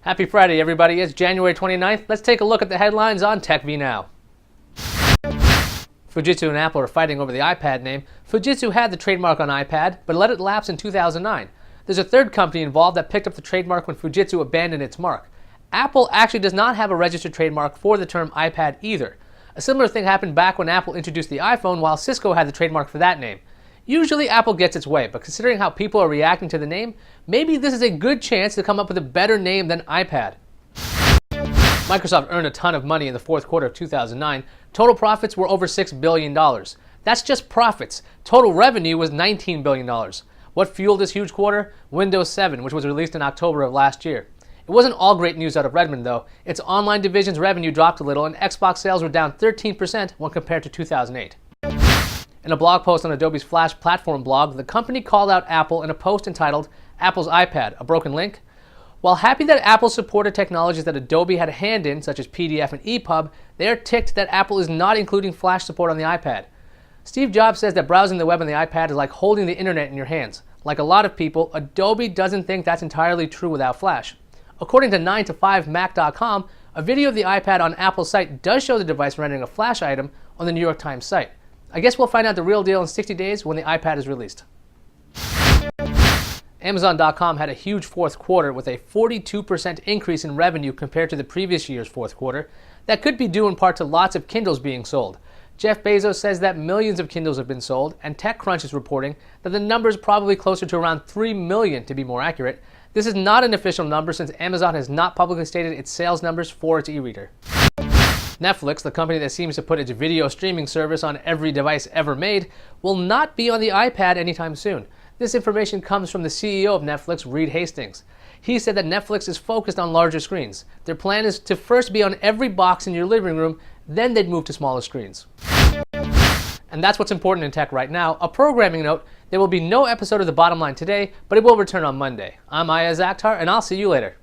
Happy Friday, everybody. It's January 29th. Let's take a look at the headlines on TechVi Now. Fujitsu and Apple are fighting over the iPad name. Fujitsu had the trademark on iPad, but let it lapse in 2009. There's a third company involved that picked up the trademark when Fujitsu abandoned its mark. Apple actually does not have a registered trademark for the term iPad either. A similar thing happened back when Apple introduced the iPhone, while Cisco had the trademark for that name. Usually Apple gets its way, but considering how people are reacting to the name, maybe this is a good chance to come up with a better name than iPad. Microsoft earned a ton of money in the fourth quarter of 2009. Total profits were over $6 billion. That's just profits. Total revenue was $19 billion. What fueled this huge quarter? Windows 7, which was released in October of last year. It wasn't all great news out of Redmond, though. Its online division's revenue dropped a little, and Xbox sales were down 13% when compared to 2008. In a blog post on Adobe's Flash Platform Blog, the company called out Apple in a post entitled, "Apple's iPad, a broken link?" While happy that Apple supported technologies that Adobe had a hand in, such as PDF and EPUB, they are ticked that Apple is not including Flash support on the iPad. Steve Jobs says that browsing the web on the iPad is like holding the internet in your hands. Like a lot of people, Adobe doesn't think that's entirely true without Flash. According to 9to5mac.com, a video of the iPad on Apple's site does show the device rendering a Flash item on the New York Times site. I guess we'll find out the real deal in 60 days when the iPad is released. Amazon.com had a huge fourth quarter with a 42% increase in revenue compared to the previous year's fourth quarter. That could be due in part to lots of Kindles being sold. Jeff Bezos says that millions of Kindles have been sold, and TechCrunch is reporting that the number is probably closer to around 3 million to be more accurate. This is not an official number since Amazon has not publicly stated its sales numbers for its e-reader. Netflix, the company that seems to put its video streaming service on every device ever made, will not be on the iPad anytime soon. This information comes from the CEO of Netflix, Reed Hastings. He said that Netflix is focused on larger screens. Their plan is to first be on every box in your living room, then they'd move to smaller screens. And that's what's important in tech right now. A programming note, there will be no episode of The Bottom Line today, but it will return on Monday. I'm Ayaz Akhtar, and I'll see you later.